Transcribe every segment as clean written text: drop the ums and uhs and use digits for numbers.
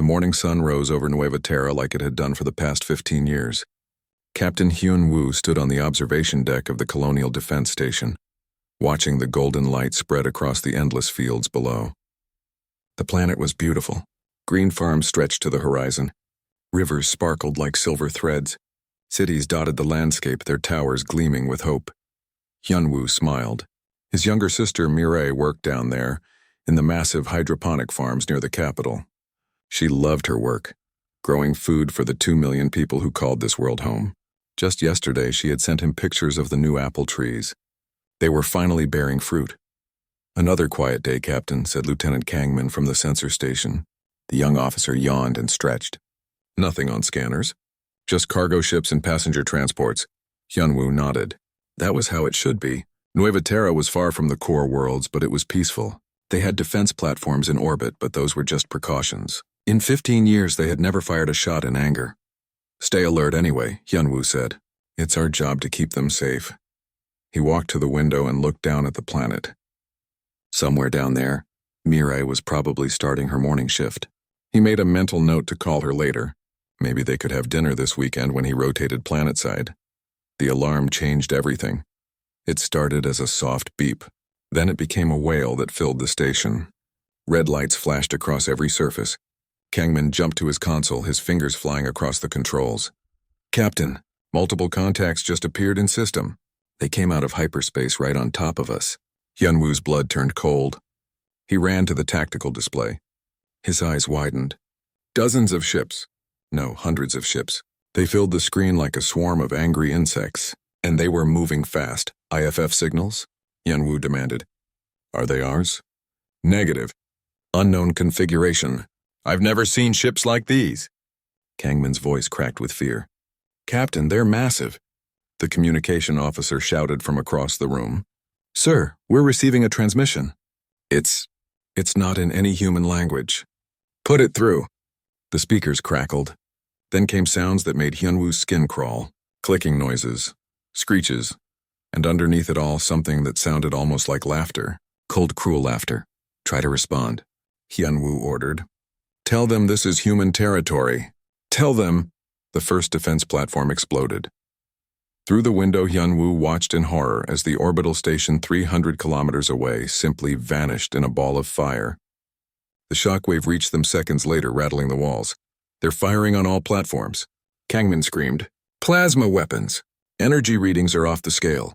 morning sun rose over Nueva Terra like it had done for the past 15 years. Captain Hyun Woo stood on the observation deck of the Colonial Defense Station, watching the golden light spread across the endless fields below. The planet was beautiful. Green farms stretched to the horizon. Rivers sparkled like silver threads. Cities dotted the landscape, their towers gleaming with hope. Hyun Woo smiled. His younger sister Mireille worked down there, in the massive hydroponic farms near the capital. She loved her work, growing food for the 2 million people who called this world home. Just yesterday, she had sent him pictures of the new apple trees. They were finally bearing fruit. "Another quiet day, Captain," said Lieutenant Kangman from the sensor station. The young officer yawned and stretched. "Nothing on scanners. Just cargo ships and passenger transports." Hyun-Woo nodded. That was how it should be. Nueva Terra was far from the core worlds, but it was peaceful. They had defense platforms in orbit, but those were just precautions. In 15 years, they had never fired a shot in anger. "Stay alert anyway," Hyun-Woo said. "It's our job to keep them safe." He walked to the window and looked down at the planet. Somewhere down there, Mireille was probably starting her morning shift. He made a mental note to call her later. Maybe they could have dinner this weekend when he rotated planetside. The alarm changed everything. It started as a soft beep. Then it became a wail that filled the station. Red lights flashed across every surface. Kangman jumped to his console, his fingers flying across the controls. "Captain, multiple contacts just appeared in system. They came out of hyperspace right on top of us." Hyun-Woo's blood turned cold. He ran to the tactical display. His eyes widened. Dozens of ships. No, hundreds of ships. They filled the screen like a swarm of angry insects, and they were moving fast. "IFF signals?" Hyun-Woo demanded. "Are they ours?" "Negative. Unknown configuration. I've never seen ships like these." Kangman's voice cracked with fear. "Captain, they're massive." The communication officer shouted from across the room. "Sir, we're receiving a transmission." It's not in any human language." "Put it through." The speakers crackled. Then came sounds that made Hyun-Woo's skin crawl. Clicking noises, screeches, and underneath it all something that sounded almost like laughter. Cold, cruel laughter. "Try to respond," Hyun-Woo ordered. "Tell them this is human territory. Tell them." The first defense platform exploded. Through the window, Hyun-Woo watched in horror as the orbital station 300 kilometers away simply vanished in a ball of fire. The shockwave reached them seconds later, rattling the walls. "They're firing on all platforms." Kangman screamed. "Plasma weapons! Energy readings are off the scale."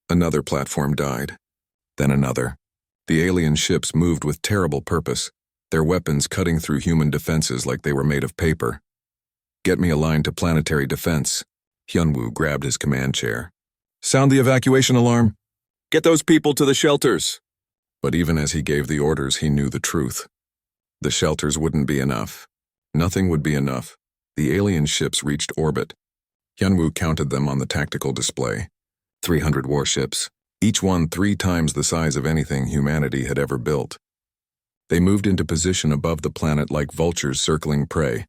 Another platform died. Then another. The alien ships moved with terrible purpose, their weapons cutting through human defenses like they were made of paper. "Get me a line to planetary defense." Hyun-Woo grabbed his command chair. "Sound the evacuation alarm. Get those people to the shelters." But even as he gave the orders, he knew the truth. The shelters wouldn't be enough. Nothing would be enough. The alien ships reached orbit. Hyun-Woo counted them on the tactical display. 300 warships, each one 3 times the size of anything humanity had ever built. They moved into position above the planet like vultures circling prey.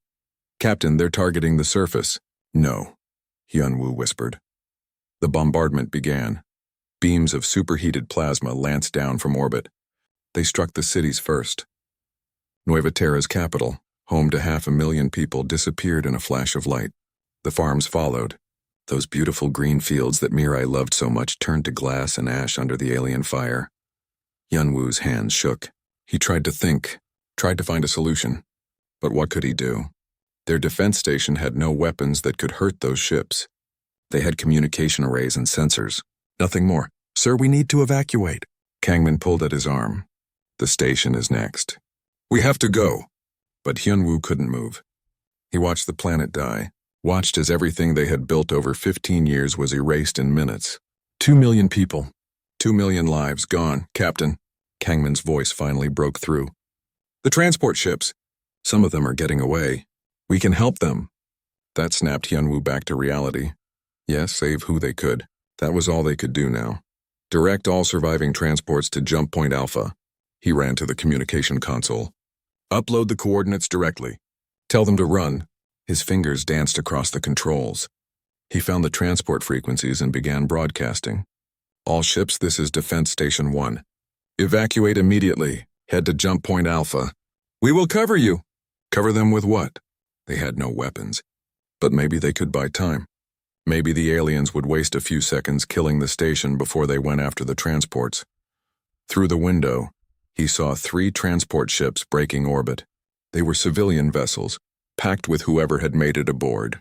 "Captain, they're targeting the surface." "No," Hyun-Woo whispered. The bombardment began. Beams of superheated plasma lanced down from orbit. They struck the cities first. Nueva Terra's capital, home to 500,000 people, disappeared in a flash of light. The farms followed. Those beautiful green fields that Mireille loved so much turned to glass and ash under the alien fire. Hyun-Woo's hands shook. He tried to think, tried to find a solution. But what could he do? Their defense station had no weapons that could hurt those ships. They had communication arrays and sensors. Nothing more. "Sir, we need to evacuate." Kangman pulled at his arm. "The station is next. We have to go." But Hyun-Woo couldn't move. He watched the planet die, watched as everything they had built over 15 years was erased in minutes. 2 million people. 2 million lives gone, Captain. Kangman's voice finally broke through. "The transport ships. Some of them are getting away. We can help them." That snapped Hyun-Woo back to reality. Yes, save who they could. That was all they could do now. "Direct all surviving transports to Jump Point Alpha." He ran to the communication console. "Upload the coordinates directly. Tell them to run." His fingers danced across the controls. He found the transport frequencies and began broadcasting. "All ships, this is Defense Station 1. Evacuate immediately. Head to Jump Point Alpha." "We will cover you." Cover them with what? They had no weapons. But maybe they could buy time. Maybe the aliens would waste a few seconds killing the station before they went after the transports. Through the window, he saw 3 transport ships breaking orbit. They were civilian vessels, packed with whoever had made it aboard.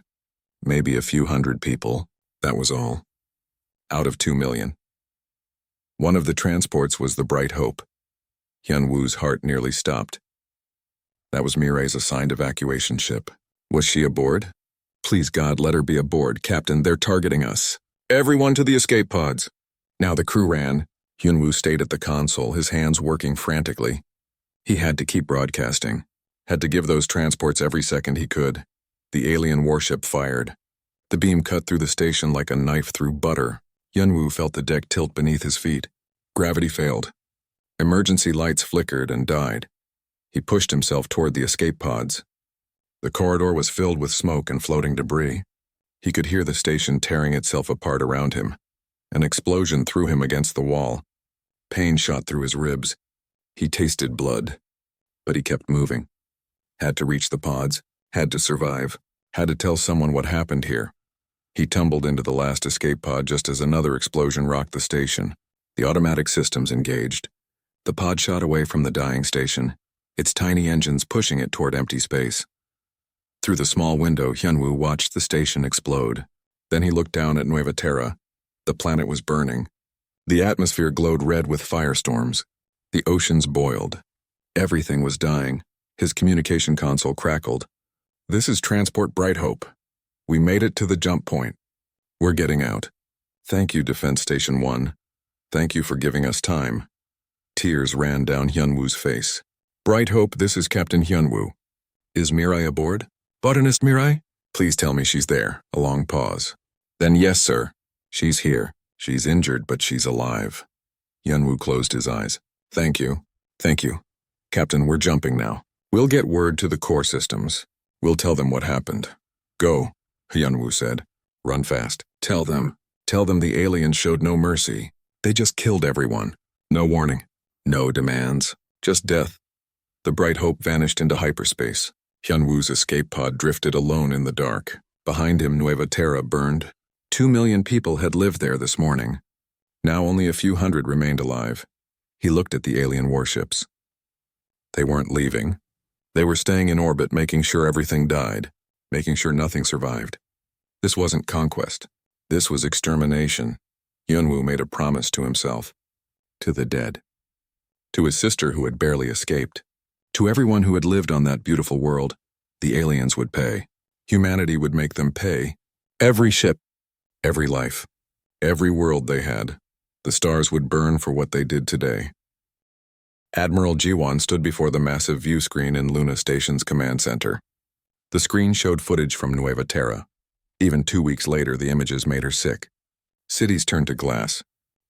Maybe a few hundred people, that was all. Out of 2 million. One of the transports was the Bright Hope. Hyun-woo's heart nearly stopped. That was Mirai's assigned evacuation ship. Was she aboard? Please God, let her be aboard, Captain, they're targeting us. Everyone to the escape pods. Now the crew ran. Hyun-woo stayed at the console, his hands working frantically. He had to keep broadcasting. Had to give those transports every second he could. The alien warship fired. The beam cut through the station like a knife through butter. Hyun-woo felt the deck tilt beneath his feet. Gravity failed. Emergency lights flickered and died. He pushed himself toward the escape pods. The corridor was filled with smoke and floating debris. He could hear the station tearing itself apart around him. An explosion threw him against the wall. Pain shot through his ribs. He tasted blood. But he kept moving. Had to reach the pods. Had to survive. Had to tell someone what happened here. He tumbled into the last escape pod just as another explosion rocked the station. The automatic systems engaged. The pod shot away from the dying station, its tiny engines pushing it toward empty space. Through the small window, Hyun-woo watched the station explode. Then he looked down at Nueva Terra. The planet was burning. The atmosphere glowed red with firestorms. The oceans boiled. Everything was dying. His communication console crackled. This is Transport Bright Hope. We made it to the jump point. We're getting out. Thank you, Defense Station 1. Thank you for giving us time. Tears ran down Hyun-woo's face. Bright Hope, this is Captain Hyun-woo. Is Mirai aboard? Botanist Mirai? Please tell me she's there. A long pause. Then yes, sir. She's here. She's injured, but she's alive. Hyun-woo closed his eyes. Thank you. Thank you. Captain, we're jumping now. We'll get word to the core systems. We'll tell them what happened. Go, Hyun-woo said. Run fast. Tell them the aliens showed no mercy. They just killed everyone. No warning. No demands. Just death. The Bright Hope vanished into hyperspace. Hyun-woo's escape pod drifted alone in the dark. Behind him, Nueva Terra burned. 2 million people had lived there this morning. Now only a few hundred remained alive. He looked at the alien warships. They weren't leaving. They were staying in orbit, making sure everything died, making sure nothing survived. This wasn't conquest. This was extermination. Hyun-woo made a promise to himself. To the dead. To his sister who had barely escaped. To everyone who had lived on that beautiful world, the aliens would pay. Humanity would make them pay. Every ship, every life, every world they had. The stars would burn for what they did today. Admiral Ji-won stood before the massive view screen in Luna Station's command center. The screen showed footage from Nueva Terra. Even 2 weeks later, the images made her sick. Cities turned to glass.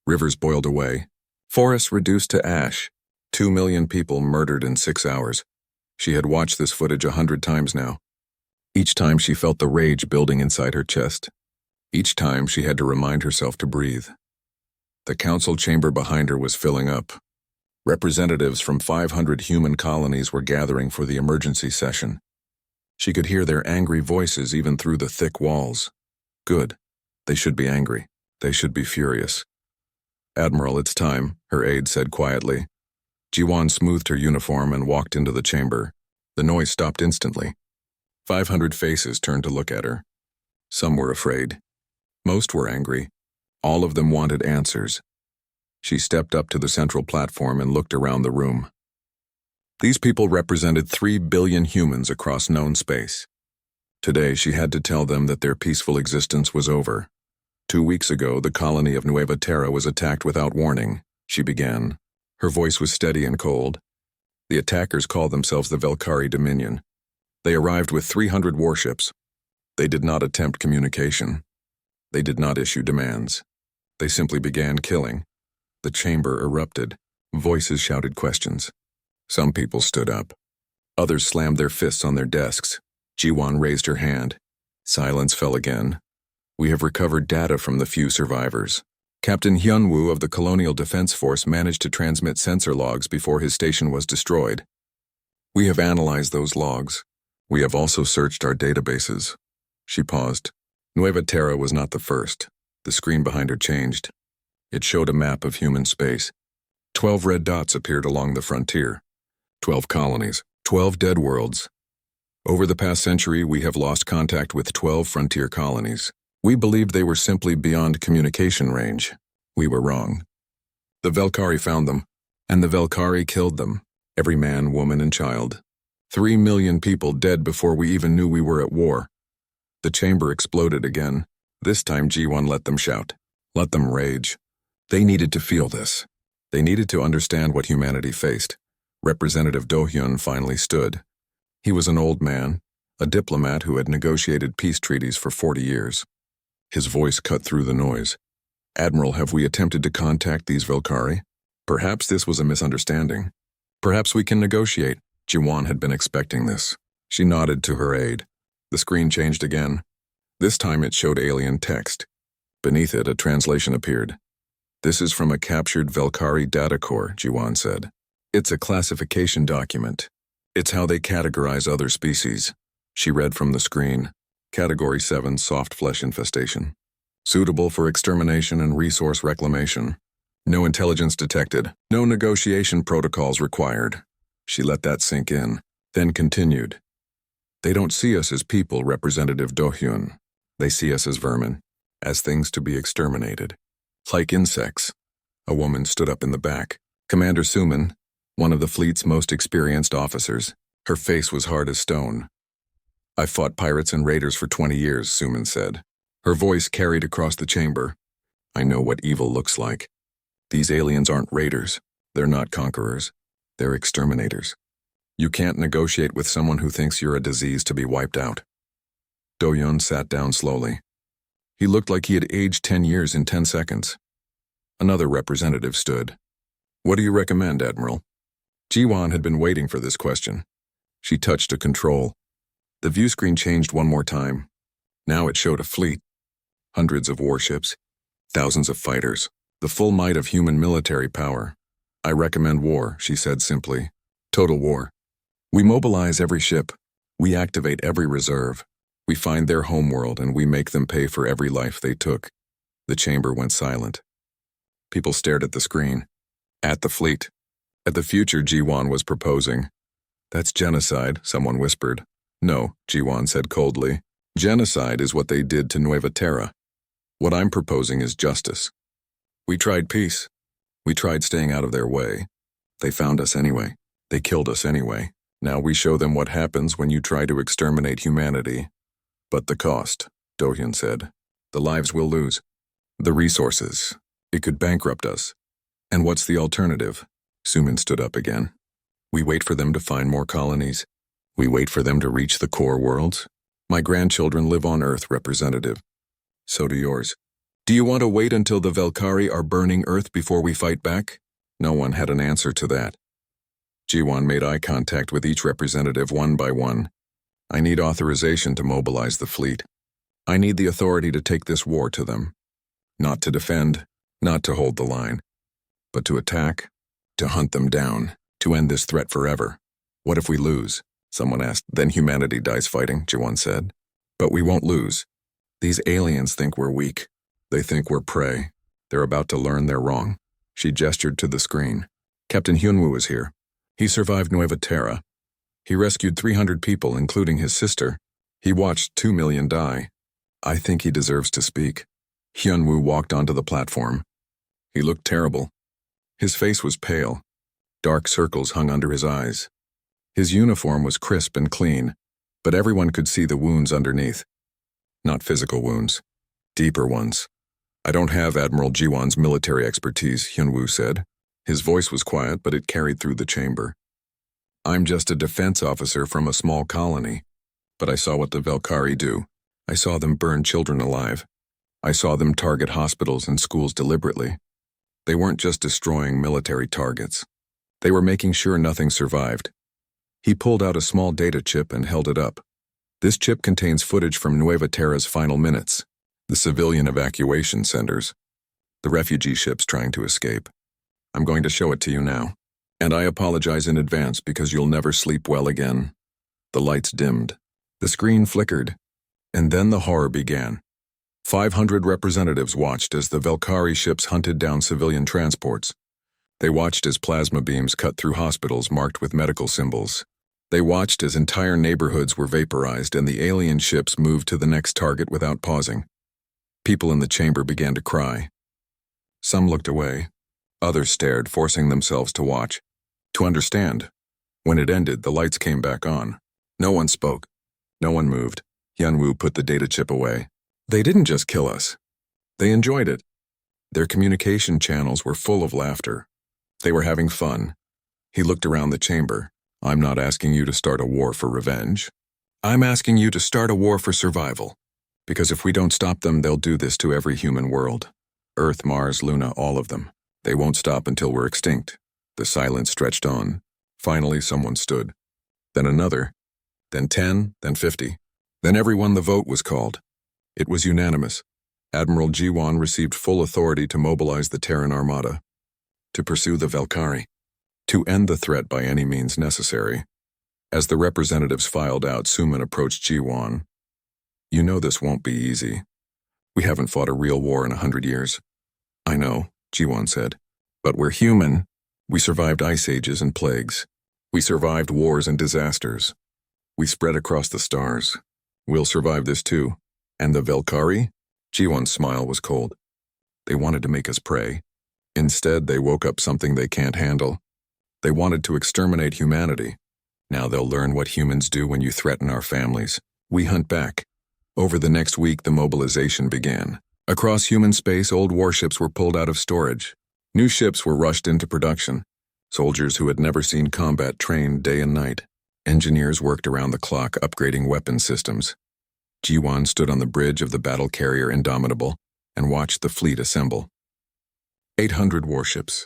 Rivers boiled away. Forests reduced to ash. 2 million people murdered in 6 hours. She had watched this footage 100 times now. Each time she felt the rage building inside her chest. Each time she had to remind herself to breathe. The council chamber behind her was filling up. Representatives from 500 human colonies were gathering for the emergency session. She could hear their angry voices even through the thick walls. Good. They should be angry. They should be furious. Admiral, it's time, her aide said quietly. Ji-won smoothed her uniform and walked into the chamber. The noise stopped instantly. 500 faces turned to look at her. Some were afraid. Most were angry. All of them wanted answers. She stepped up to the central platform and looked around the room. These people represented 3 billion humans across known space. Today, she had to tell them that their peaceful existence was over. 2 weeks ago, the colony of Nueva Terra was attacked without warning, she began. Her voice was steady and cold. The attackers called themselves the Velkari Dominion. They arrived with 300 warships. They did not attempt communication. They did not issue demands. They simply began killing. The chamber erupted. Voices shouted questions. Some people stood up. Others slammed their fists on their desks. Ji-won raised her hand. Silence fell again. We have recovered data from the few survivors. Captain Hyun-woo of the Colonial Defense Force managed to transmit sensor logs before his station was destroyed. We have analyzed those logs. We have also searched our databases. She paused. Nueva Terra was not the first. The screen behind her changed. It showed a map of human space. 12 red dots appeared along the frontier. 12 colonies, 12 dead worlds. Over the past century, we have lost contact with 12 frontier colonies. We believed they were simply beyond communication range. We were wrong. The Velkari found them, and the Velkari killed them. Every man, woman, and child. 3 million people dead before we even knew we were at war. The chamber exploded again. This time G1 let them shout. Let them rage. They needed to feel this. They needed to understand what humanity faced. Representative Do-hyun finally stood. He was an old man, a diplomat who had negotiated peace treaties for 40 years. His voice cut through the noise. Admiral, have we attempted to contact these Velkari? Perhaps this was a misunderstanding. Perhaps we can negotiate. Ji-won had been expecting this. She nodded to her aide. The screen changed again. This time it showed alien text. Beneath it, a translation appeared. This is from a captured Velkari data core, Ji-won said. It's a classification document. It's how they categorize other species. She read from the screen. Category 7, soft flesh infestation. Suitable for extermination and resource reclamation. No intelligence detected. No negotiation protocols required. She let that sink in, then continued. They don't see us as people, Representative Do-hyun. They see us as vermin, as things to be exterminated. Like insects. A woman stood up in the back. Commander Suman, one of the fleet's most experienced officers. Her face was hard as stone. I've fought pirates and raiders for 20 years, Suman said. Her voice carried across the chamber. I know what evil looks like. These aliens aren't raiders. They're not conquerors. They're exterminators. You can't negotiate with someone who thinks you're a disease to be wiped out. Do-hyun sat down slowly. He looked like he had aged 10 years in 10 seconds. Another representative stood. What do you recommend, Admiral? Ji-won had been waiting for this question. She touched a control. The view screen changed one more time. Now it showed a fleet. Hundreds of warships. Thousands of fighters. The full might of human military power. I recommend war, she said simply. Total war. We mobilize every ship. We activate every reserve. We find their homeworld and we make them pay for every life they took. The chamber went silent. People stared at the screen. At the fleet. At the future Ji-won was proposing. That's genocide, someone whispered. No, Ji-won said coldly. Genocide is what they did to Nueva Terra. What I'm proposing is justice. We tried peace. We tried staying out of their way. They found us anyway. They killed us anyway. Now we show them what happens when you try to exterminate humanity. But the cost, Do-hyun said. The lives we'll lose. The resources. It could bankrupt us. And what's the alternative? Suman stood up again. We wait for them to find more colonies. We wait for them to reach the core worlds. My grandchildren live on Earth, Representative. So do yours. Do you want to wait until the Velkari are burning Earth before we fight back? No one had an answer to that. Ji-won made eye contact with each representative one by one. I need authorization to mobilize the fleet. I need the authority to take this war to them. Not to defend, not to hold the line, but to attack, to hunt them down, to end this threat forever. What if we lose? Someone asked. Then humanity dies fighting, Ji-won said. But we won't lose. These aliens think we're weak. They think we're prey. They're about to learn they're wrong. She gestured to the screen. Captain Hyunwoo is here. He survived Nueva Terra. He rescued 300 people, including his sister. He watched 2 million die. I think he deserves to speak. Hyunwoo walked onto the platform. He looked terrible. His face was pale. Dark circles hung under his eyes. His uniform was crisp and clean, but everyone could see the wounds underneath. Not physical wounds. Deeper ones. I don't have Admiral Ji-won's military expertise, Hyunwoo said. His voice was quiet, but it carried through the chamber. I'm just a defense officer from a small colony. But I saw what the Velkari do. I saw them burn children alive. I saw them target hospitals and schools deliberately. They weren't just destroying military targets. They were making sure nothing survived. He pulled out a small data chip and held it up. This chip contains footage from Nueva Terra's final minutes, the civilian evacuation centers, the refugee ships trying to escape. I'm going to show it to you now. And I apologize in advance because you'll never sleep well again. The lights dimmed. The screen flickered, and then the horror began. 500 representatives watched as the Valkyrie ships hunted down civilian transports. They watched as plasma beams cut through hospitals marked with medical symbols. They watched as entire neighborhoods were vaporized and the alien ships moved to the next target without pausing. People in the chamber began to cry. Some looked away. Others stared, forcing themselves to watch, to understand. When it ended, the lights came back on. No one spoke. No one moved. Hyunwoo put the data chip away. They didn't just kill us. They enjoyed it. Their communication channels were full of laughter. They were having fun. He looked around the chamber. I'm not asking you to start a war for revenge. I'm asking you to start a war for survival. Because if we don't stop them, they'll do this to every human world. Earth, Mars, Luna, all of them. They won't stop until we're extinct. The silence stretched on. Finally, someone stood. Then another. Then 10, then 50. Then everyone. The vote was called. It was unanimous. Admiral Jiwon received full authority to mobilize the Terran Armada, to pursue the Valkyrie, to end the threat by any means necessary. As the representatives filed out, Suman approached Jiwon. You know this won't be easy. We haven't fought a real war in 100 years. I know, Jiwon said. But we're human. We survived ice ages and plagues. We survived wars and disasters. We spread across the stars. We'll survive this too. And the Valkyrie? Jiwon's smile was cold. They wanted to make us prey. Instead, they woke up something they can't handle. They wanted to exterminate humanity. Now they'll learn what humans do when you threaten our families. We hunt back. Over the next week, the mobilization began. Across human space, old warships were pulled out of storage. New ships were rushed into production. Soldiers who had never seen combat trained day and night. Engineers worked around the clock upgrading weapon systems. Jiwon stood on the bridge of the battle carrier Indomitable and watched the fleet assemble. 800 warships,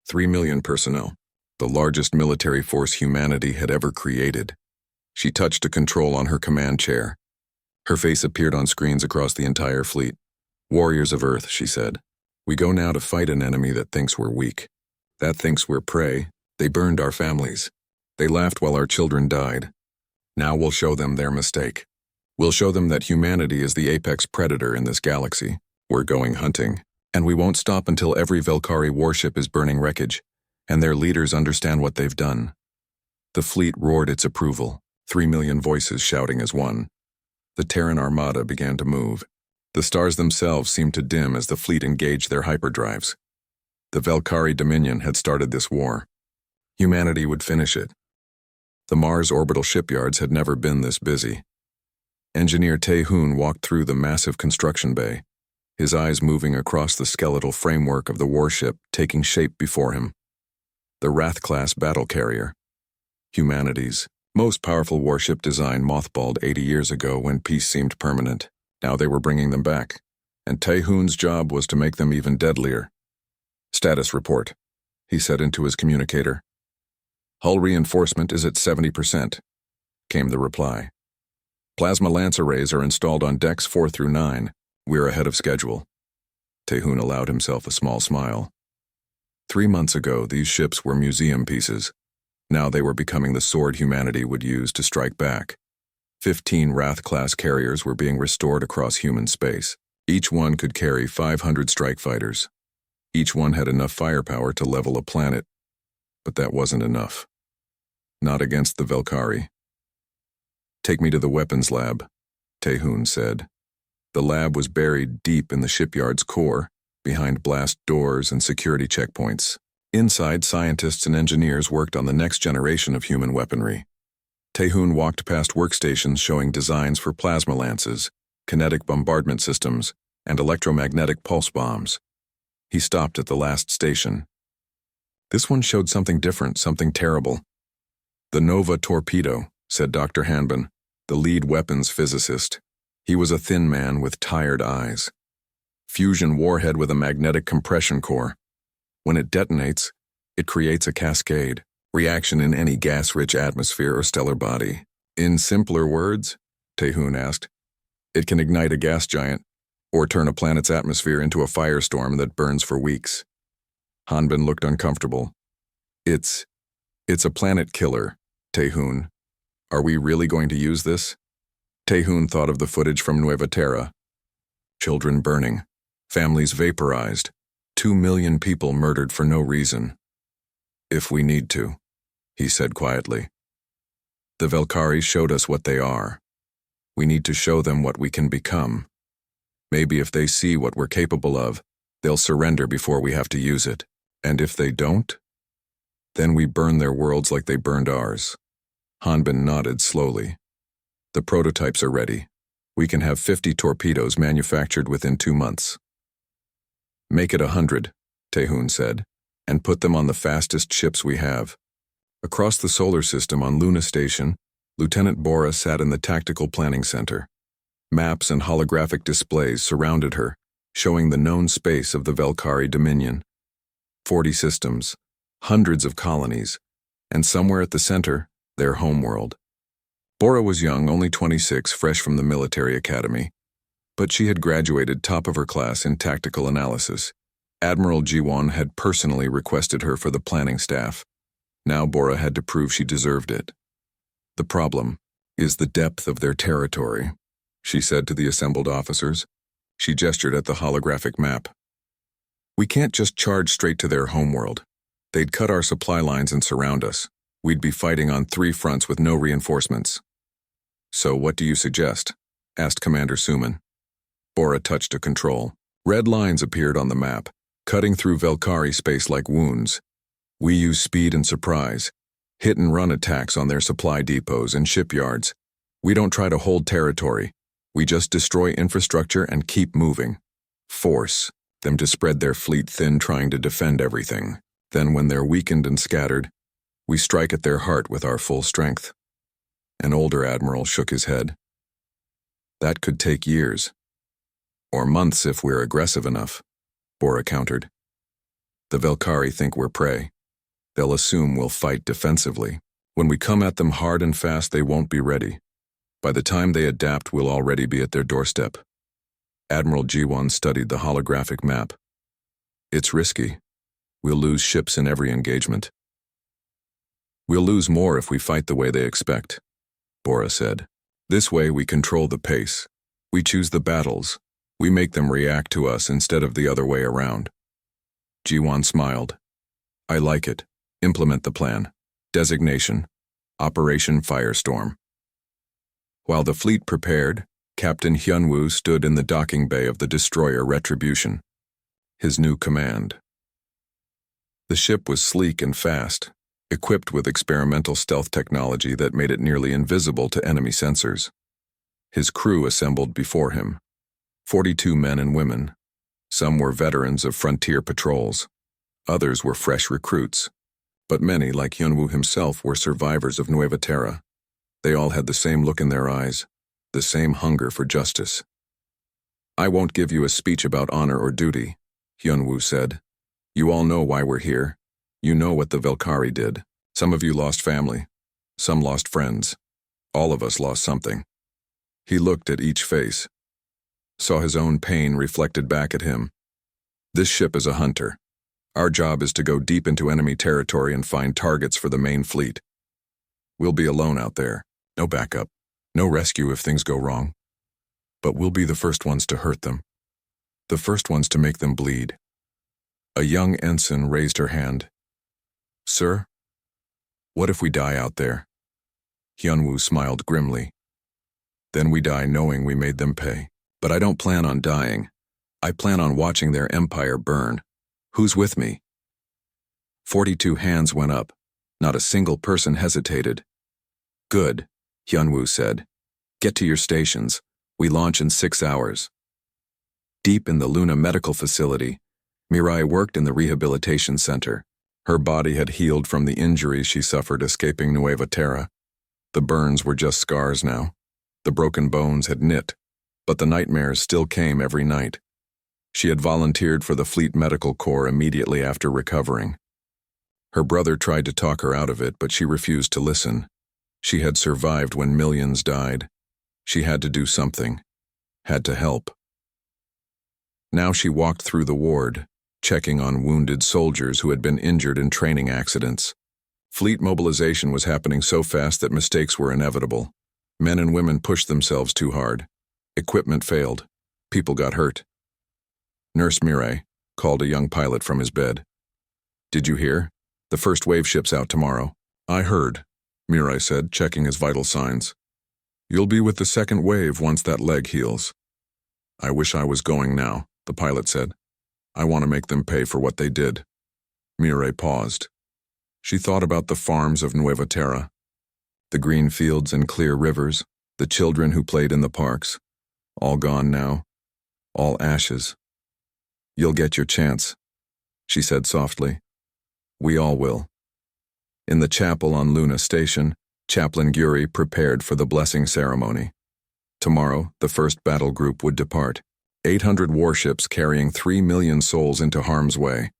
3 million personnel, the largest military force humanity had ever created. She touched a control on her command chair. Her face appeared on screens across the entire fleet. Warriors of Earth, she said. We go now to fight an enemy that thinks we're weak. That thinks we're prey. They burned our families. They laughed while our children died. Now we'll show them their mistake. We'll show them that humanity is the apex predator in this galaxy. We're going hunting, and we won't stop until every Valkyrie warship is burning wreckage, and their leaders understand what they've done. The fleet roared its approval, 3 million voices shouting as one. The Terran Armada began to move. The stars themselves seemed to dim as the fleet engaged their hyperdrives. The Valkyrie Dominion had started this war. Humanity would finish it. The Mars orbital shipyards had never been this busy. Engineer Tae-hoon walked through the massive construction bay, his eyes moving across the skeletal framework of the warship taking shape before him. The Wrath-class battle carrier, humanity's most powerful warship design, mothballed 80 years ago when peace seemed permanent. Now they were bringing them back, and Tae-hoon's job was to make them even deadlier. Status report, he said into his communicator. Hull reinforcement is at 70%, came the reply. Plasma lance arrays are installed on decks 4 through 9. We're ahead of schedule. Tae-hoon allowed himself a small smile. 3 months ago, these ships were museum pieces. Now they were becoming the sword humanity would use to strike back. 15 Wrath-class carriers were being restored across human space. Each one could carry 500 strike fighters. Each one had enough firepower to level a planet. But that wasn't enough. Not against the Valkyrie. Take me to the weapons lab, Tae-hoon said. The lab was buried deep in the shipyard's core, behind blast doors and security checkpoints. Inside, scientists and engineers worked on the next generation of human weaponry. Tae-hoon walked past workstations showing designs for plasma lances, kinetic bombardment systems, and electromagnetic pulse bombs. He stopped at the last station. This one showed something different, something terrible. The Nova torpedo, said Dr. Hanbin, the lead weapons physicist. He was a thin man with tired eyes. Fusion warhead with a magnetic compression core. When it detonates, it creates a cascade, reaction in any gas-rich atmosphere or stellar body. In simpler words, Tae-hoon asked, it can ignite a gas giant, or turn a planet's atmosphere into a firestorm that burns for weeks. Hanbin looked uncomfortable. It's a planet killer, Tae-hoon. Are we really going to use this? Taehoon thought of the footage from Nueva Terra. Children burning, families vaporized, 2 million people murdered for no reason. If we need to, he said quietly. The Velkari showed us what they are. We need to show them what we can become. Maybe if they see what we're capable of, they'll surrender before we have to use it. And if they don't, then we burn their worlds like they burned ours. Hanbin nodded slowly. The prototypes are ready. We can have 50 torpedoes manufactured within 2 months. Make it 100, Taehoon said, and put them on the fastest ships we have. Across the solar system on Luna Station, Lieutenant Bora sat in the Tactical Planning Center. Maps and holographic displays surrounded her, showing the known space of the Velkari Dominion. 40 systems, hundreds of colonies, and somewhere at the center, their homeworld. Bora was young, only 26, fresh from the military academy, but she had graduated top of her class in tactical analysis. Admiral Jiwon had personally requested her for the planning staff. Now Bora had to prove she deserved it. The problem is the depth of their territory, she said to the assembled officers. She gestured at the holographic map. We can't just charge straight to their homeworld. They'd cut our supply lines and surround us. We'd be fighting on 3 fronts with no reinforcements. So what do you suggest? Asked Commander Suman. Bora touched a control. Red lines appeared on the map, cutting through Velkari space like wounds. We use speed and surprise, hit-and-run attacks on their supply depots and shipyards. We don't try to hold territory. We just destroy infrastructure and keep moving. Force them to spread their fleet thin trying to defend everything. Then when they're weakened and scattered, we strike at their heart with our full strength. An older admiral shook his head. That could take years. Or months if we're aggressive enough, Bora countered. The Velkari think we're prey. They'll assume we'll fight defensively. When we come at them hard and fast, they won't be ready. By the time they adapt, we'll already be at their doorstep. Admiral Jiwon studied the holographic map. It's risky. We'll lose ships in every engagement. We'll lose more if we fight the way they expect, Bora said. This way we control the pace. We choose the battles. We make them react to us instead of the other way around. Jiwon smiled. I like it. Implement the plan. Designation: Operation Firestorm. While the fleet prepared, Captain Hyunwoo stood in the docking bay of the destroyer Retribution. His new command. The ship was sleek and fast, equipped with experimental stealth technology that made it nearly invisible to enemy sensors. His crew assembled before him. 42 men and women. Some were veterans of frontier patrols. Others were fresh recruits. But many, like Hyunwoo himself, were survivors of Nueva Terra. They all had the same look in their eyes, the same hunger for justice. I won't give you a speech about honor or duty, Hyunwoo said. You all know why we're here. You know what the Velkari did. Some of you lost family. Some lost friends. All of us lost something. He looked at each face, saw his own pain reflected back at him. This ship is a hunter. Our job is to go deep into enemy territory and find targets for the main fleet. We'll be alone out there. No backup. No rescue if things go wrong. But we'll be the first ones to hurt them. The first ones to make them bleed. A young ensign raised her hand. Sir, what if we die out there? Hyunwoo smiled grimly. Then we die knowing we made them pay. But I don't plan on dying. I plan on watching their empire burn. Who's with me? 42 hands went up. Not a single person hesitated. Good, Hyunwoo said. Get to your stations. We launch in 6 hours. Deep in the Luna Medical Facility, Mirai worked in the rehabilitation center. Her body had healed from the injuries she suffered escaping Nueva Terra. The burns were just scars now. The broken bones had knit, but the nightmares still came every night. She had volunteered for the Fleet Medical Corps immediately after recovering. Her brother tried to talk her out of it, but she refused to listen. She had survived when millions died. She had to do something, had to help. Now she walked through the ward, checking on wounded soldiers who had been injured in training accidents. Fleet mobilization was happening so fast that mistakes were inevitable. Men and women pushed themselves too hard. Equipment failed. People got hurt. Nurse Mirai called a young pilot from his bed. "Did you hear? The first wave ship's out tomorrow." "I heard," Mirai said, checking his vital signs. "You'll be with the second wave once that leg heals." "I wish I was going now," the pilot said. "I want to make them pay for what they did." Mirai paused. She thought about the farms of Nueva Terra, the green fields and clear rivers, the children who played in the parks. All gone now. All ashes. "You'll get your chance," she said softly. "We all will." In the chapel on Luna Station, Chaplain Guri prepared for the blessing ceremony. Tomorrow, the first battle group would depart. 800 warships carrying 3 million souls into harm's way.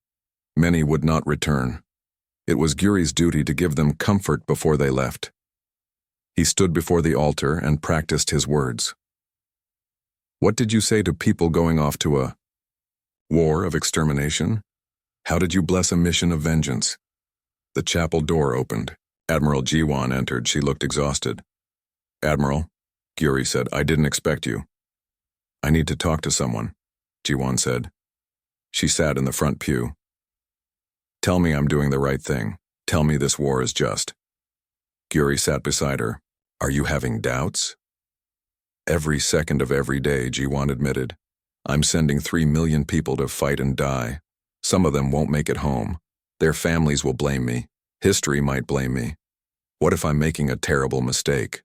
Many would not return. It was Guri's duty to give them comfort before they left. He stood before the altar and practiced his words. "What did you say to people going off to a war of extermination? How did you bless a mission of vengeance?" The chapel door opened. Admiral Jiwan entered. She looked exhausted. "Admiral," Guri said, "I didn't expect you." "I need to talk to someone," Jiwan said. She sat in the front pew. "Tell me I'm doing the right thing. Tell me this war is just." Guri sat beside her. "Are you having doubts?" "Every second of every day," Jiwan admitted. "I'm sending 3 million people to fight and die. Some of them won't make it home. Their families will blame me. History might blame me. What if I'm making a terrible mistake?"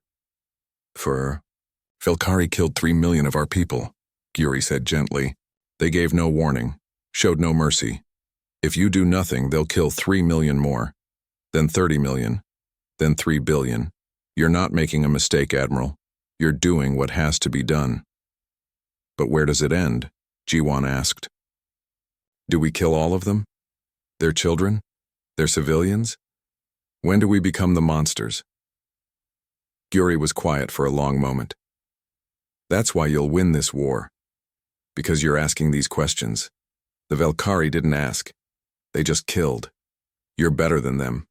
Velkari killed 3 million of our people," Guri said gently. "They gave no warning, showed no mercy. If you do nothing, they'll kill 3 million more, then 30 million, then 3 billion. You're not making a mistake, Admiral. You're doing what has to be done." "But where does it end?" Jiwan asked. "Do we kill all of them? Their children? Their civilians? When do we become the monsters?" Guri was quiet for a long moment. "That's why you'll win this war. Because you're asking these questions. The Velkari didn't ask. They just killed. You're better than them.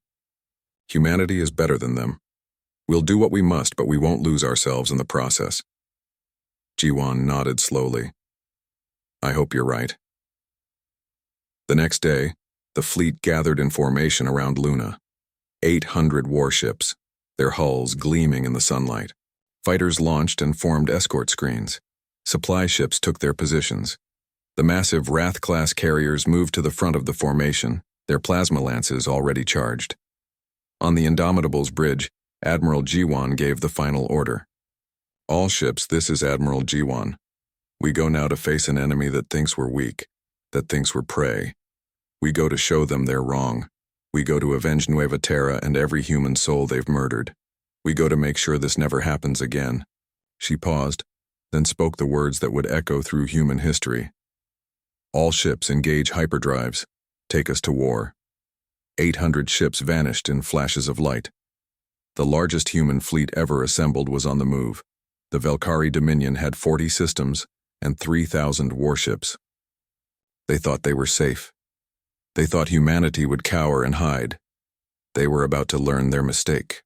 Humanity is better than them. We'll do what we must, but we won't lose ourselves in the process." Jiwan nodded slowly. "I hope you're right." The next day, the fleet gathered in formation around Luna. 800 warships, their hulls gleaming in the sunlight. Fighters launched and formed escort screens. Supply ships took their positions. The massive Wrath-class carriers moved to the front of the formation, their plasma lances already charged. On the Indomitable's bridge, Admiral Jiwan gave the final order. "All ships, this is Admiral Jiwan. We go now to face an enemy that thinks we're weak, that thinks we're prey. We go to show them they're wrong. We go to avenge Nueva Terra and every human soul they've murdered. We go to make sure this never happens again." She paused, then spoke the words that would echo through human history. "All ships engage hyperdrives. Take us to war." 800 ships vanished in flashes of light. The largest human fleet ever assembled was on the move. The Velkari Dominion had 40 systems and 3,000 warships. They thought they were safe. They thought humanity would cower and hide. They were about to learn their mistake.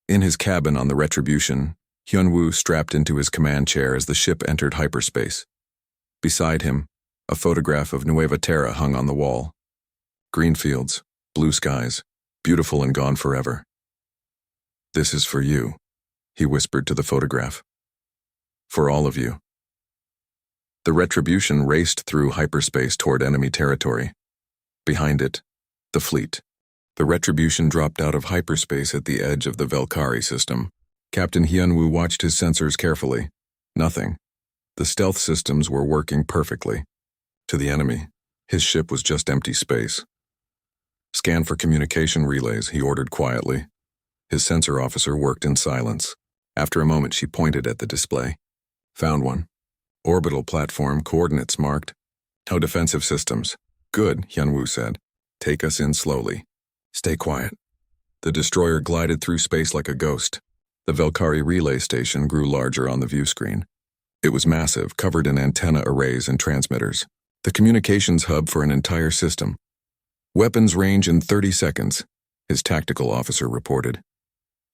In his cabin on the Retribution, Hyunwoo strapped into his command chair as the ship entered hyperspace. Beside him, a photograph of Nueva Terra hung on the wall. Green fields, blue skies, beautiful and gone forever. "This is for you," he whispered to the photograph. "For all of you." The Retribution raced through hyperspace toward enemy territory. Behind it, the fleet. The Retribution dropped out of hyperspace at the edge of the Velkari system. Captain Hyunwoo watched his sensors carefully. Nothing. The stealth systems were working perfectly. To the enemy, his ship was just empty space. "Scan for communication relays," he ordered quietly. His sensor officer worked in silence. After a moment, she pointed at the display. "Found one. Orbital platform, coordinates marked. No defensive systems." "Good," Hyunwoo said. "Take us in slowly. Stay quiet." The destroyer glided through space like a ghost. The Velkari relay station grew larger on the view screen. It was massive, covered in antenna arrays and transmitters. The communications hub for an entire system. "Weapons range in 30 seconds, his tactical officer reported.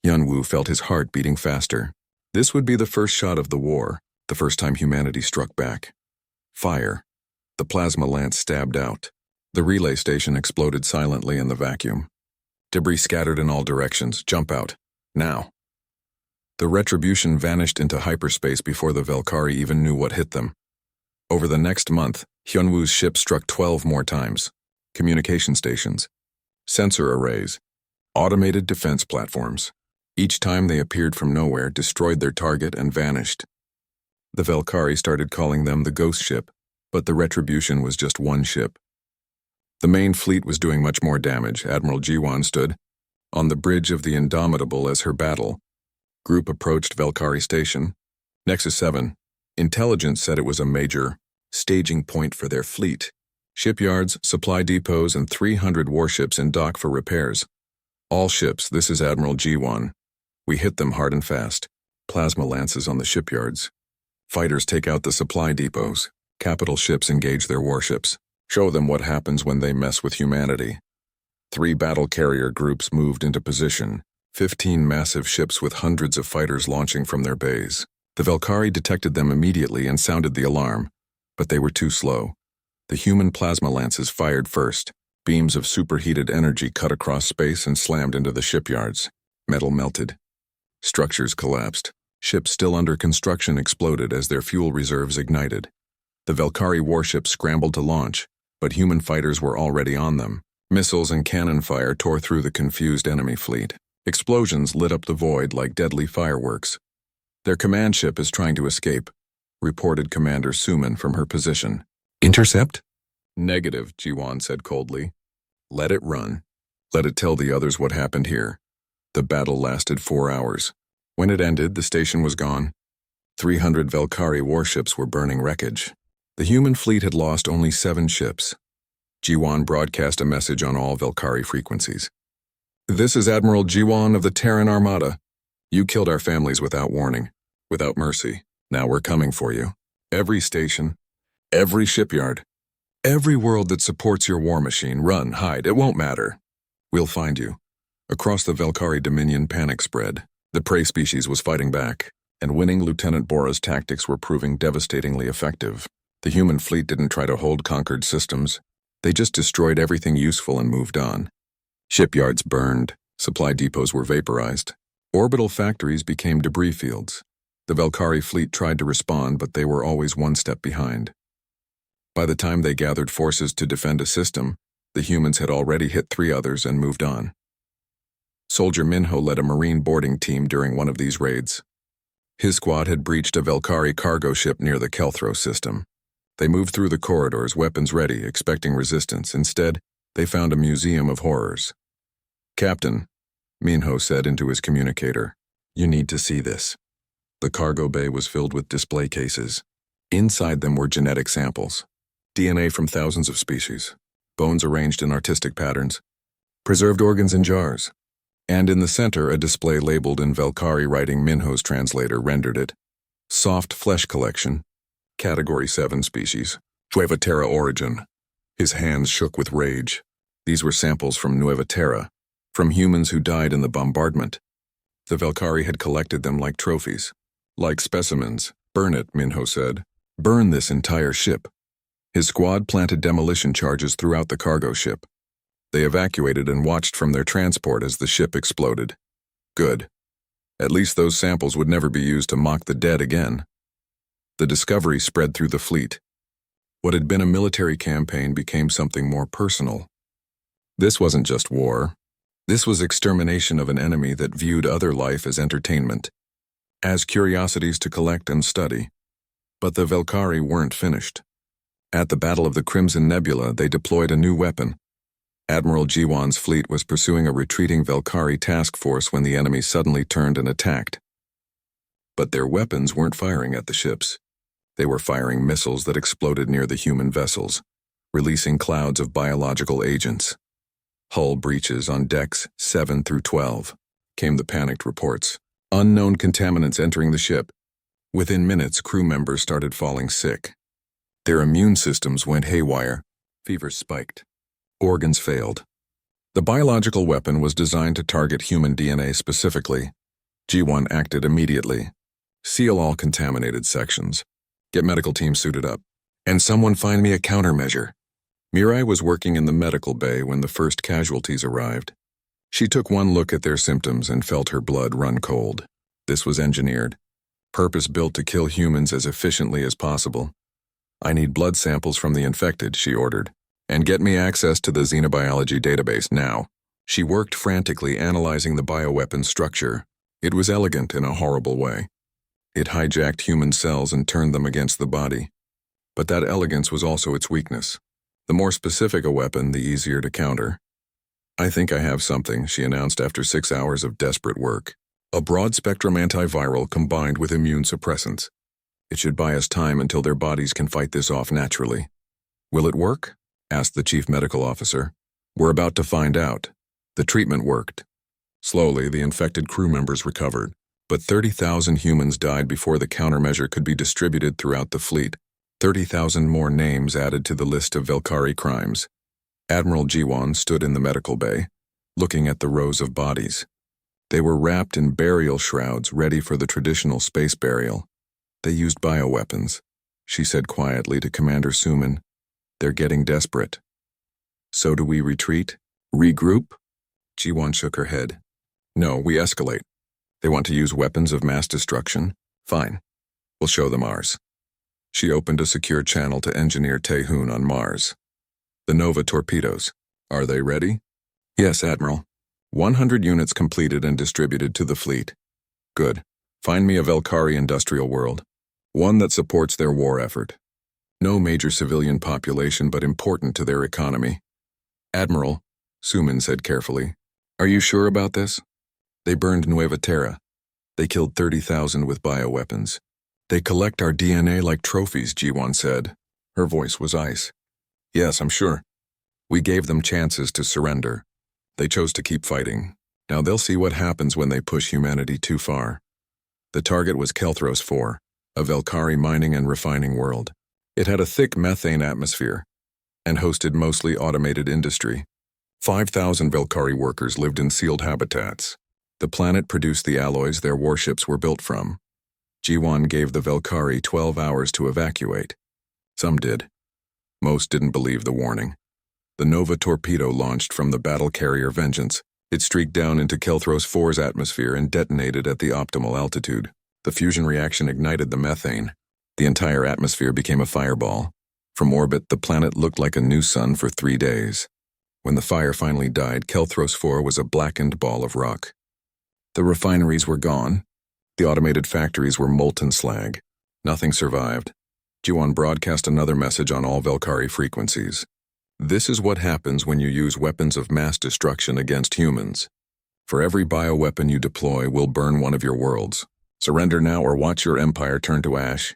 Hyun-woo felt his heart beating faster. This would be the first shot of the war, the first time humanity struck back. Fire. The plasma lance stabbed out. The relay station exploded silently in the vacuum. Debris scattered in all directions. Jump out. Now. The Retribution vanished into hyperspace before the Valkyrie even knew what hit them. Over the next month, Hyun-woo's ship struck 12 more times. Communication stations, sensor arrays, automated defense platforms. Each time they appeared from nowhere, destroyed their target, and vanished. The Valkyrie started calling them the Ghost Ship, but the Retribution was just one ship. The main fleet was doing much more damage. Admiral Ji-won stood on the bridge of the Indomitable as her battle group approached Valkyrie Station. Nexus 7. Intelligence said it was a major staging point for their fleet. Shipyards, supply depots, and 300 warships in dock for repairs. All ships, this is Admiral Ji-won. We hit them hard and fast. Plasma lances on the shipyards. Fighters take out the supply depots. Capital ships engage their warships. Show them what happens when they mess with humanity. 3 battle carrier groups moved into position. 15 massive ships with hundreds of fighters launching from their bays. The Valkyrie detected them immediately and sounded the alarm, but they were too slow. The human plasma lances fired first. Beams of superheated energy cut across space and slammed into the shipyards. Metal melted. Structures collapsed. Ships still under construction exploded as their fuel reserves ignited. The Valkyrie warships scrambled to launch, but human fighters were already on them. Missiles and cannon fire tore through the confused enemy fleet. Explosions lit up the void like deadly fireworks. Their command ship is trying to escape, reported Commander Suman from her position. Intercept? Negative, Ji-won said coldly. Let it run. Let it tell the others what happened here. The battle lasted 4 hours. When it ended, the station was gone. 300 Valkyrie warships were burning wreckage. The human fleet had lost only 7 ships. Ji-won broadcast a message on all Valkyrie frequencies. This is Admiral Ji-won of the Terran Armada. You killed our families without warning, without mercy. Now we're coming for you. Every station, every shipyard, every world that supports your war machine, run, hide, it won't matter. We'll find you. Across the Valkyrie Dominion, panic spread. The prey species was fighting back, and winning Lieutenant Bora's tactics were proving devastatingly effective. The human fleet didn't try to hold conquered systems. They just destroyed everything useful and moved on. Shipyards burned, supply depots were vaporized. Orbital factories became debris fields. The Valkyrie fleet tried to respond, but they were always one step behind. By the time they gathered forces to defend a system, the humans had already hit 3 others and moved on. Soldier Minho led a Marine boarding team during one of these raids. His squad had breached a Valkyrie cargo ship near the Kelthro system. They moved through the corridors, weapons ready, expecting resistance. Instead, they found a museum of horrors. Captain, Minho said into his communicator, you need to see this. The cargo bay was filled with display cases. Inside them were genetic samples, DNA from thousands of species, bones arranged in artistic patterns, preserved organs in jars. And in the center, a display labeled in Valkyrie writing. Minho's translator rendered it. Soft flesh collection, Category 7 species, Nueva Terra origin. His hands shook with rage. These were samples from Nueva Terra, from humans who died in the bombardment. The Valkyrie had collected them like trophies, like specimens. Burn it, Minho said. Burn this entire ship. His squad planted demolition charges throughout the cargo ship. They evacuated and watched from their transport as the ship exploded. Good. At least those samples would never be used to mock the dead again. The discovery spread through the fleet. What had been a military campaign became something more personal. This wasn't just war. This was extermination of an enemy that viewed other life as entertainment, as curiosities to collect and study. But the Valkyrie weren't finished. At the Battle of the Crimson Nebula, they deployed a new weapon. Admiral Ji-won's fleet was pursuing a retreating Valkyrie task force when the enemy suddenly turned and attacked. But their weapons weren't firing at the ships. They were firing missiles that exploded near the human vessels, releasing clouds of biological agents. Hull breaches on decks 7 through 12, came the panicked reports. Unknown contaminants entering the ship. Within minutes, crew members started falling sick. Their immune systems went haywire. Fevers spiked. Organs failed. The biological weapon was designed to target human DNA specifically. G1 acted immediately. Seal all contaminated sections. Get medical team suited up. And someone find me a countermeasure. Mirai was working in the medical bay when the first casualties arrived. She took one look at their symptoms and felt her blood run cold. This was engineered. Purpose-built to kill humans as efficiently as possible. I need blood samples from the infected, she ordered. And get me access to the xenobiology database now. She worked frantically analyzing the bioweapon structure. It was elegant in a horrible way. It hijacked human cells and turned them against the body. But that elegance was also its weakness. The more specific a weapon, the easier to counter. I think I have something, she announced after 6 hours of desperate work. A broad-spectrum antiviral combined with immune suppressants. It should buy us time until their bodies can fight this off naturally. Will it work? Asked the chief medical officer. We're about to find out. The treatment worked. Slowly, the infected crew members recovered, but 30,000 humans died before the countermeasure could be distributed throughout the fleet. 30,000 more names added to the list of Velkari crimes. Admiral Jiwan stood in the medical bay, looking at the rows of bodies. They were wrapped in burial shrouds ready for the traditional space burial. They used bioweapons, she said quietly to Commander Suman. They're getting desperate. So do we retreat? Regroup? Jiwan shook her head. No, we escalate. They want to use weapons of mass destruction? Fine. We'll show them ours. She opened a secure channel to engineer Taehoon on Mars. The Nova torpedoes. Are they ready? Yes, Admiral. 100 units completed and distributed to the fleet. Good. Find me a Velkari industrial world. One that supports their war effort. No major civilian population, but important to their economy. Admiral, Suman said carefully, are you sure about this? They burned Nueva Terra. They killed 30,000 with bioweapons. They collect our DNA like trophies, Jiwan said. Her voice was ice. Yes, I'm sure. We gave them chances to surrender. They chose to keep fighting. Now they'll see what happens when they push humanity too far. The target was Kelthros 4, a Velkari mining and refining world. It had a thick methane atmosphere and hosted mostly automated industry. 5,000 Velkari workers lived in sealed habitats. The planet produced the alloys their warships were built from. G1 gave the Velkari 12 hours to evacuate. Some did. Most didn't believe the warning. The Nova torpedo launched from the battle carrier Vengeance. It streaked down into Kelthros 4's atmosphere and detonated at the optimal altitude. The fusion reaction ignited the methane. The entire atmosphere became a fireball. From orbit, the planet looked like a new sun for 3 days. When the fire finally died, Kelthros 4 was a blackened ball of rock. The refineries were gone. The automated factories were molten slag. Nothing survived. Jiwan broadcast another message on all Velkari frequencies. This is what happens when you use weapons of mass destruction against humans. For every bioweapon you deploy, we'll burn one of your worlds. Surrender now or watch your empire turn to ash.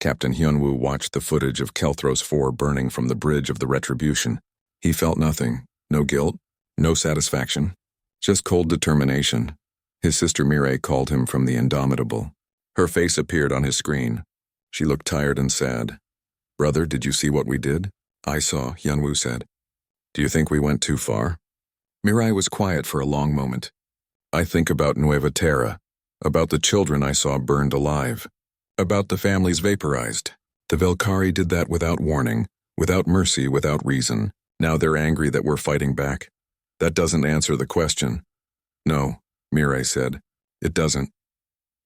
Captain Hyunwoo watched the footage of Kelthros 4 burning from the bridge of the Retribution. He felt nothing. No guilt, no satisfaction. Just cold determination. His sister Mirai called him from the Indomitable. Her face appeared on his screen. She looked tired and sad. Brother, did you see what we did? I saw, Hyunwoo said. Do you think we went too far? Mirai was quiet for a long moment. I think about Nueva Terra, about the children I saw burned alive, about the families vaporized. The Velkari did that without warning, without mercy, without reason. Now they're angry that we're fighting back. That doesn't answer the question. No, Mirai said. It doesn't.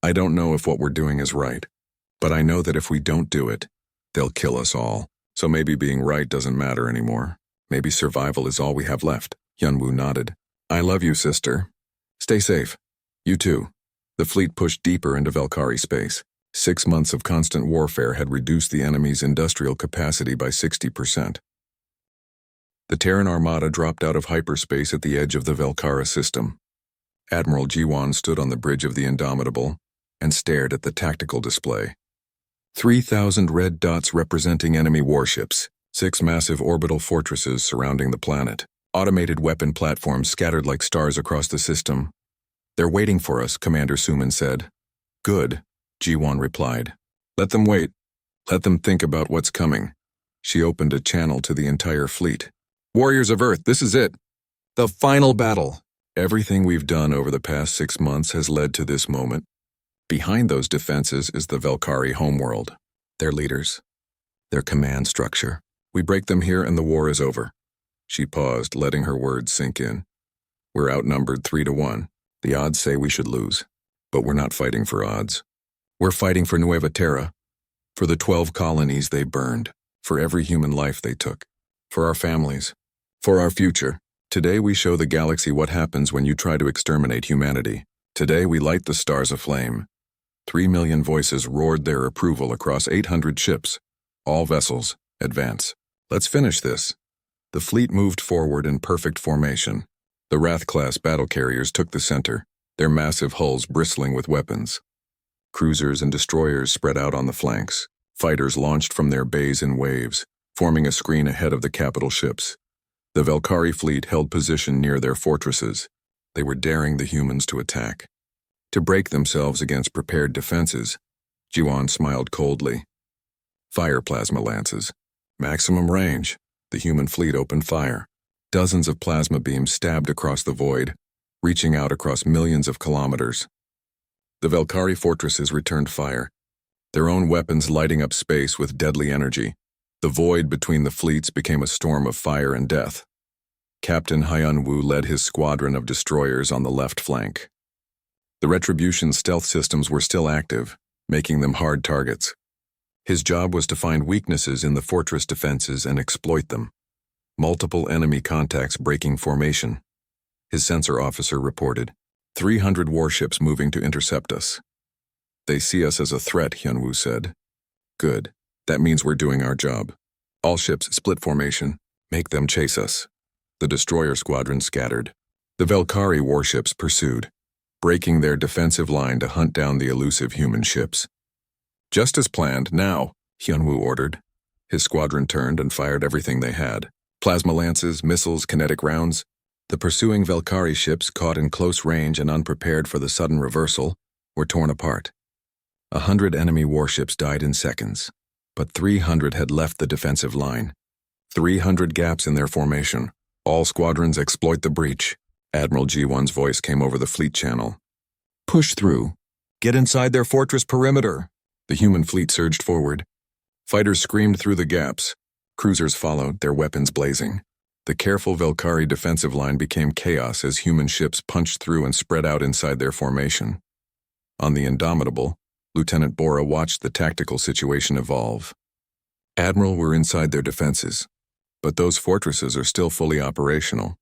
I don't know if what we're doing is right, but I know that if we don't do it, they'll kill us all. So maybe being right doesn't matter anymore. Maybe survival is all we have left. Hyunwoo nodded. I love you, sister. Stay safe. You too. The fleet pushed deeper into Velkari space. 6 months of constant warfare had reduced the enemy's industrial capacity by 60%. The Terran Armada dropped out of hyperspace at the edge of the Velkara system. Admiral Jiwan stood on the bridge of the Indomitable and stared at the tactical display. 3,000 red dots representing enemy warships, 6 massive orbital fortresses surrounding the planet, automated weapon platforms scattered like stars across the system. They're waiting for us, Commander Suman said. Good, Jiwan replied. Let them wait. Let them think about what's coming. She opened a channel to the entire fleet. Warriors of Earth, this is it. The final battle. Everything we've done over the past 6 months has led to this moment. Behind those defenses is the Valkyrie homeworld, their leaders, their command structure. We break them here and the war is over. She paused, letting her words sink in. We're outnumbered 3-1. The odds say we should lose. But we're not fighting for odds. We're fighting for Nueva Terra, for the 12 colonies they burned, for every human life they took, for our families, for our future. Today we show the galaxy what happens when you try to exterminate humanity. Today we light the stars aflame. 3 million voices roared their approval across 800 ships. All vessels, advance. Let's finish this. The fleet moved forward in perfect formation. The Wrath-class battle carriers took the center, their massive hulls bristling with weapons. Cruisers and destroyers spread out on the flanks. Fighters launched from their bays in waves, forming a screen ahead of the capital ships. The Valkyrie fleet held position near their fortresses. They were daring the humans to attack, to break themselves against prepared defenses. Jiwan smiled coldly. Fire plasma lances. Maximum range. The human fleet opened fire. Dozens of plasma beams stabbed across the void, reaching out across millions of kilometers. The Valkyrie fortresses returned fire, their own weapons lighting up space with deadly energy. The void between the fleets became a storm of fire and death. Captain Hyun Woo led his squadron of destroyers on the left flank. The Retribution stealth systems were still active, making them hard targets. His job was to find weaknesses in the fortress defenses and exploit them. Multiple enemy contacts breaking formation. His sensor officer reported, 300 warships moving to intercept us. They see us as a threat, Hyunwoo said. Good. That means we're doing our job. All ships split formation. Make them chase us. The destroyer squadron scattered. The Valkyrie warships pursued, breaking their defensive line to hunt down the elusive human ships. Just as planned, now, Hyunwoo ordered. His squadron turned and fired everything they had. Plasma lances, missiles, kinetic rounds. The pursuing Valkyrie ships, caught in close range and unprepared for the sudden reversal, were torn apart. 100 enemy warships died in seconds, but 300 had left the defensive line. 300 gaps in their formation. All squadrons exploit the breach. Admiral G1's voice came over the fleet channel. Push through. Get inside their fortress perimeter. The human fleet surged forward. Fighters screamed through the gaps. Cruisers followed, their weapons blazing. The careful Valkyrie defensive line became chaos as human ships punched through and spread out inside their formation. On the Indomitable, Lieutenant Bora watched the tactical situation evolve. Admiral, we're inside their defenses, but those fortresses are still fully operational.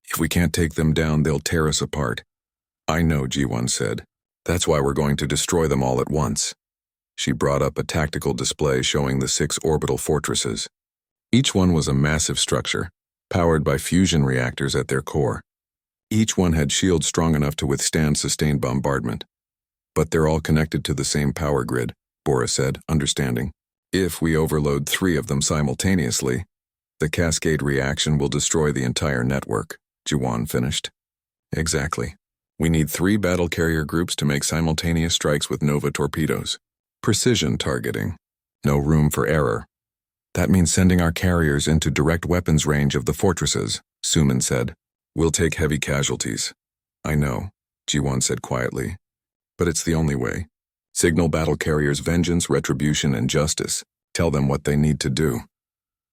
If we can't take them down, they'll tear us apart. I know, G1 said. That's why we're going to destroy them all at once. She brought up a tactical display showing the 6 orbital fortresses. Each one was a massive structure, powered by fusion reactors at their core. Each one had shields strong enough to withstand sustained bombardment. But they're all connected to the same power grid, Bora said, understanding. If we overload 3 of them simultaneously, the cascade reaction will destroy the entire network, Jiwan finished. Exactly. We need 3 battle carrier groups to make simultaneous strikes with Nova torpedoes. Precision targeting. No room for error. That means sending our carriers into direct weapons range of the fortresses, Suman said. We'll take heavy casualties. I know, G1 said quietly. But it's the only way. Signal battle carriers vengeance, retribution, and justice. Tell them what they need to do.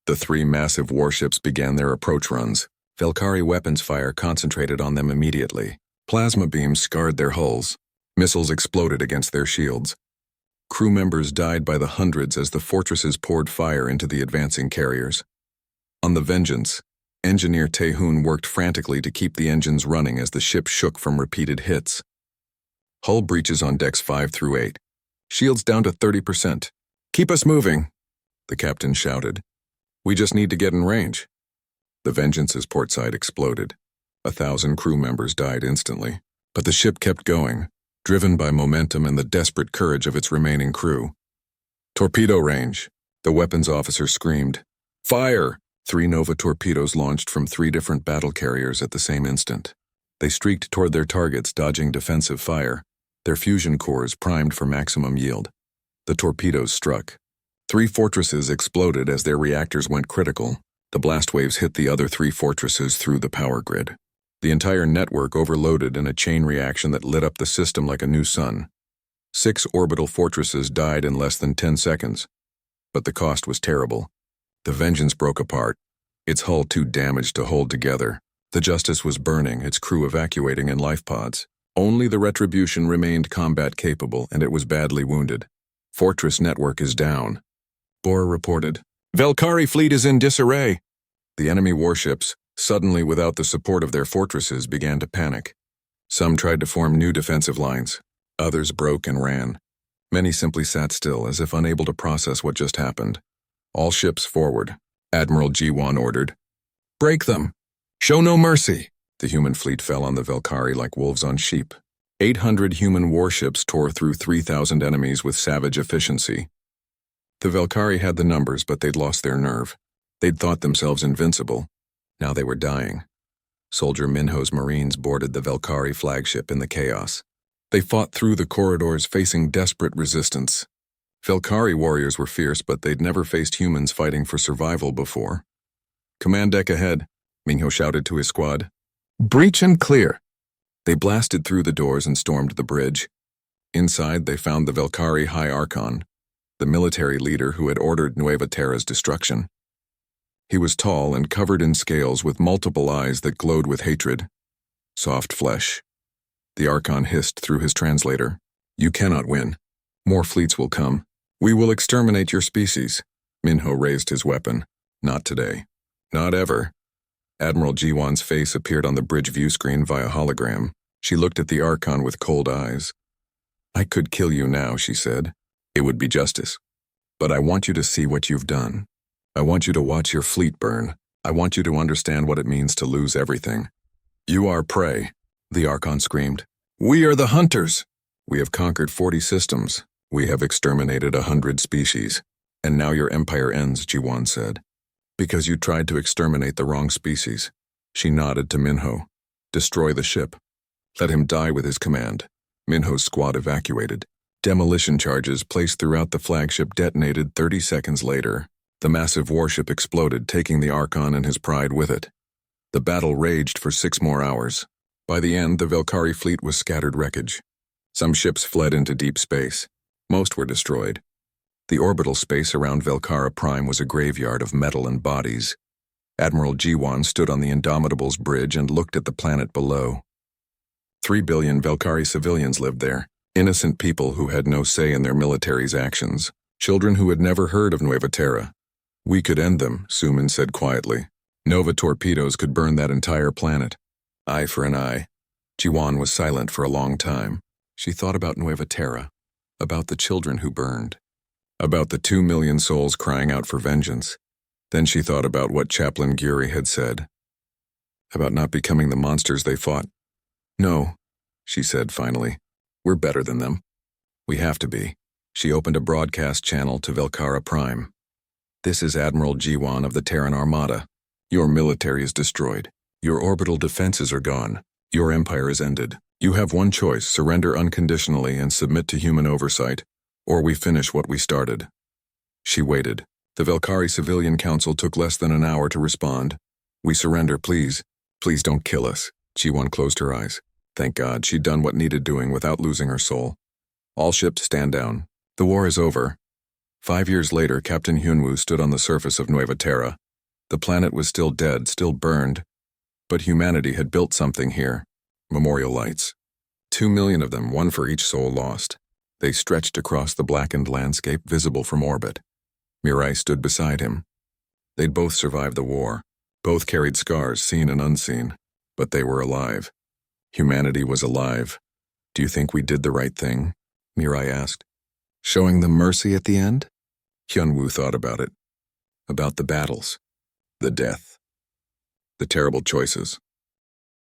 The 3 massive warships began their approach runs. Valkyrie weapons fire concentrated on them immediately. Plasma beams scarred their hulls. Missiles exploded against their shields. Crew members died by the hundreds as the fortresses poured fire into the advancing carriers. On the Vengeance, engineer Taehoon worked frantically to keep the engines running as the ship shook from repeated hits. Hull breaches on decks 5 through 8. Shields down to 30%. Keep us moving, the captain shouted. We just need to get in range. The Vengeance's port side exploded. 1,000 crew members died instantly, but the ship kept going, driven by momentum and the desperate courage of its remaining crew. Torpedo range, the weapons officer screamed. Fire! 3 Nova torpedoes launched from 3 different battle carriers at the same instant. They streaked toward their targets, dodging defensive fire, their fusion cores primed for maximum yield. The torpedoes struck. 3 fortresses exploded as their reactors went critical. The blast waves hit the other 3 fortresses through the power grid. The entire network overloaded in a chain reaction that lit up the system like a new sun. 6 orbital fortresses died in less than 10 seconds. But the cost was terrible. The Vengeance broke apart, its hull too damaged to hold together. The Justice was burning, its crew evacuating in life pods. Only the Retribution remained combat-capable, and it was badly wounded. Fortress network is down. Bora reported. Velkari fleet is in disarray. The enemy warships, suddenly without the support of their fortresses, began to panic. Some tried to form new defensive lines. Others broke and ran. Many simply sat still, as if unable to process what just happened. All ships forward, Admiral G1 ordered. Break them! Show no mercy! The human fleet fell on the Velkari like wolves on sheep. 800 human warships tore through 3,000 enemies with savage efficiency. The Velkari had the numbers, but they'd lost their nerve. They'd thought themselves invincible. Now they were dying. Soldier Minho's Marines boarded the Velkari flagship in the chaos. They fought through the corridors, facing desperate resistance. Velkari warriors were fierce, but they'd never faced humans fighting for survival before. Command deck ahead, Minho shouted to his squad. Breach and clear. They blasted through the doors and stormed the bridge. Inside, they found the Velkari High Archon, the military leader who had ordered Nueva Terra's destruction. He was tall and covered in scales with multiple eyes that glowed with hatred. Soft flesh. The Archon hissed through his translator. You cannot win. More fleets will come. We will exterminate your species. Minho raised his weapon. Not today. Not ever. Admiral G1's face appeared on the bridge view screen via hologram. She looked at the Archon with cold eyes. I could kill you now, she said. It would be justice. But I want you to see what you've done. I want you to watch your fleet burn. I want you to understand what it means to lose everything. You are prey, the Archon screamed. We are the hunters. We have conquered 40 systems. We have exterminated 100 species. And now your empire ends, G1 said. Because you tried to exterminate the wrong species. She nodded to Minho. Destroy the ship. Let him die with his command. Minho's squad evacuated. Demolition charges placed throughout the flagship detonated 30 seconds later. The massive warship exploded, taking the Archon and his pride with it. The battle raged for 6 more hours. By the end, the Velkari fleet was scattered wreckage. Some ships fled into deep space. Most were destroyed. The orbital space around Velkara Prime was a graveyard of metal and bodies. Admiral G1 stood on the Indomitable's bridge and looked at the planet below. 3 billion Velkari civilians lived there, innocent people who had no say in their military's actions, children who had never heard of Nueva Terra. We could end them, Suman said quietly. Nova torpedoes could burn that entire planet. Eye for an eye. G1 was silent for a long time. She thought about Nueva Terra, about the children who burned, about the 2 million souls crying out for vengeance. Then she thought about what Chaplain Guri had said, about not becoming the monsters they fought. No, she said finally. We're better than them. We have to be. She opened a broadcast channel to Velkara Prime. This is Admiral G1 of the Terran Armada. Your military is destroyed. Your orbital defenses are gone. Your empire is ended. You have one choice: surrender unconditionally and submit to human oversight, or we finish what we started. She waited. The Velkari Civilian Council took less than an hour to respond. We surrender, please. Please don't kill us. G1 closed her eyes. Thank God, she'd done what needed doing without losing her soul. All ships stand down. The war is over. 5 years later, Captain Hyunwoo stood on the surface of Nueva Terra. The planet was still dead, still burned. But humanity had built something here. Memorial lights. 2 million of them, one for each soul lost. They stretched across the blackened landscape, visible from orbit. Mirai stood beside him. They'd both survived the war. Both carried scars, seen and unseen. But they were alive. Humanity was alive. Do you think we did the right thing? Mirai asked. Showing them mercy at the end? Hyunwoo thought about it. About the battles. The death. The terrible choices.